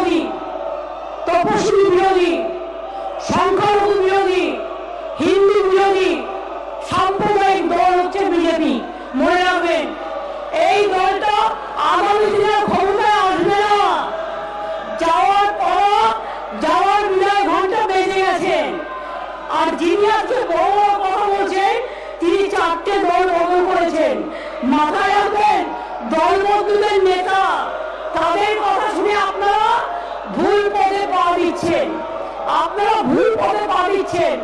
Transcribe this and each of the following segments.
বিরোধী, তপশিলি বিরোধী, সংখ্যালঘু বিরোধী, হিন্দু বিরোধী সাম্প্রদায়িক দল হচ্ছে বিজেপি। মনে রাখবেন, এই দলটা আগামী দিনে ক্ষমতায় আসবে না। যাওয়ার পর যাওয়ার বিদায় ঘন্টা বেজে গেছেন। আর যিনি আজকে বড় বড় কথা বলছেন, তিনি 4টে দল বদল করেছেন। মাথায় রাখবেন, দলবদলুদের নেতা, তাদের কথা শুনে আপনারা ভুল পথে পা দিচ্ছেন। আপনারা ভুল পথে পা দিচ্ছেন।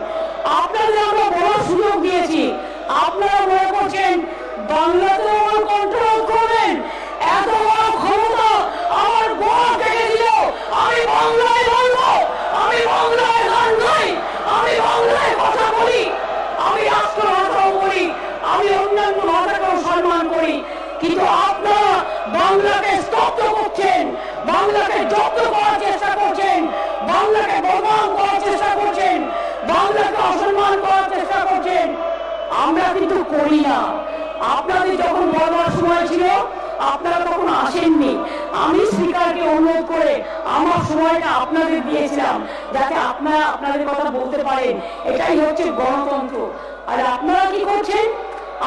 আপনাদের আমরা বড় সুযোগ দিয়েছি, আপনারা মনে করছেন বাংলাতে কন্ট্রোল করবেন। এত বড় ক্ষমতা আমার বড় কেটে দিল। আমি বাংলায় বলবো, আমি বাংলায় গান গাই, আমি বাংলায় কথা বলি, আমি রাষ্ট্র ভাষাও বলি, আমি অন্যান্য ভাষাকেও সম্মান করি। কিন্তু আপনারা বাংলাকে স্তব্ধ করছেন, বাংলাকে জব্দ করার চেষ্টা করছেন, বাংলাকে বদনাম করার চেষ্টা করছেন, বাংলাকে অসম্মান করার চেষ্টা করছেন। আমরা কিন্তু করি না। আপনাদের যখন বলবার সময় ছিল, আপনারা তখন আসেননি। আমি স্পিকারকে অনুরোধ করে আমার সময়টা আপনাদের দিয়েছিলাম, যাতে আপনারা আপনাদের কথা বলতে পারেন। এটাই হচ্ছে গণতন্ত্র। আর আপনারা কি করছেন?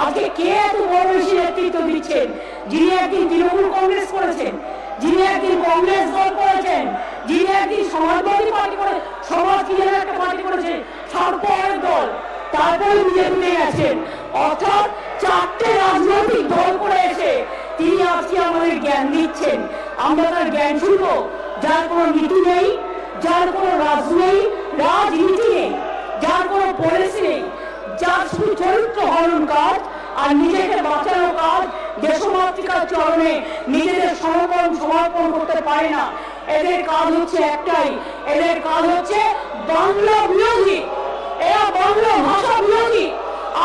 আজকে কে এত বড় বেশি নেতৃত্ব দিচ্ছেন? যিনি একদিন তৃণমূল কংগ্রেস করেছেন, যিনি একদিন কংগ্রেস দল করেছেন, যিনি একদিন সমাজবাদী পার্টি করে, সমাজ কি যেন একটা পার্টি করেছেন, সর্বহারের দল, তারপরে বিজেপিতে গেছেন। অর্থাৎ 4টে রাজনৈতিক দল করে এসে তিনি আজকে আমাদের জ্ঞান দিচ্ছেন। আমরা তার জ্ঞান শুনবো? যার কোনো নীতি নেই, যার কোনো রাজনীতি নেই, যার কোনো পলিসি নেই, যার শুধু চরিত্র হরণ কাজ আর নিজেকে বাঁচানো কাজ, দেশমাতৃকার চরণে নিজেদের সমর্পণ করতে পারে না। এদের কাজ হচ্ছে একটাই, এদের কাজ হচ্ছে বাংলা বিরোধী। এরা বাংলা ভাষা বিরোধী।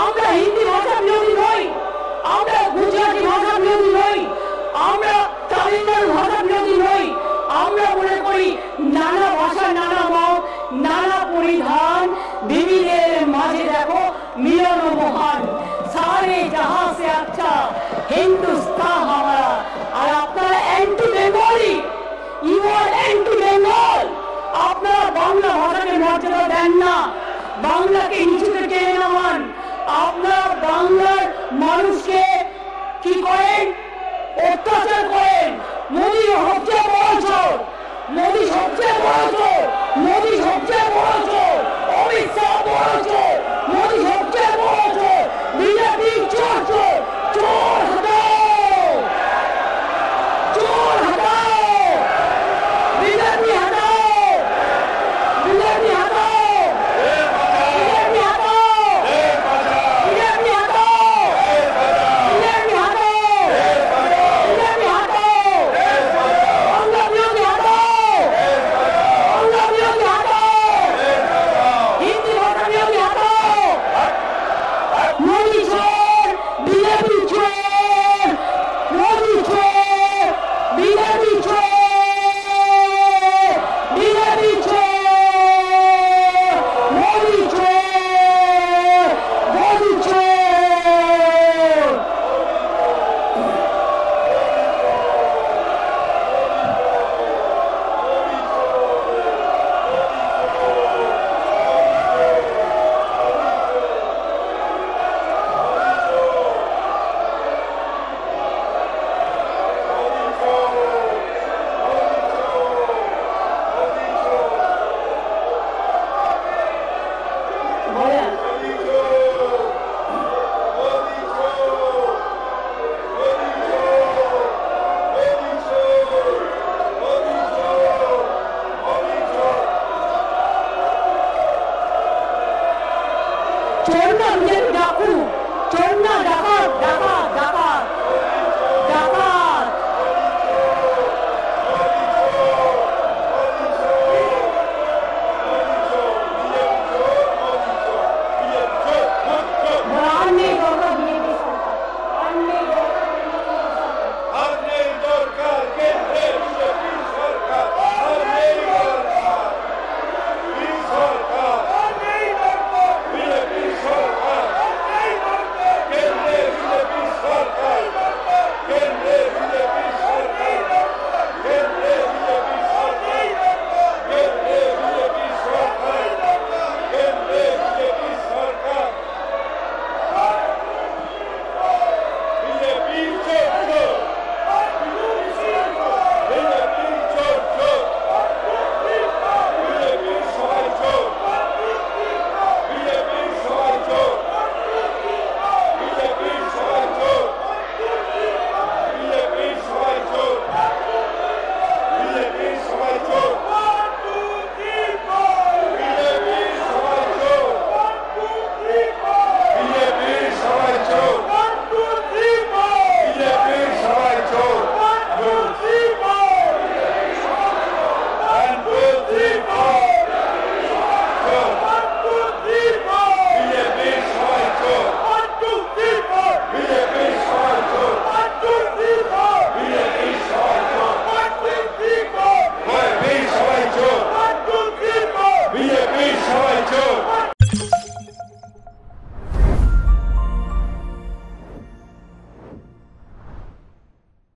আমরা হিন্দি ভাষা বিরোধী নই, আমরা গুজরাটি ভাষা বিরোধী নই, আমরা তামিলনাড়ু ভাষা বিরোধী নই। আমরা মনে করি নানা ভাষা, নানা মত, নানা পরিধান, বিবিধের মাঝে দেখো মিলন মহান, সারে জাহাঁ সে আচ্ছা হিন্দুস্তান হামারা। আর আপনারা anti Bengali, you are anti Bengal. আপনারা বাংলা ভাষাকে মর্যাদা দেন না, বাংলাকে নিচুতে টেনে নামান। আপনারা বাংলার মানুষকে কি করেন? অত্যাচার করেন। মোদী সবচেয়ে বড়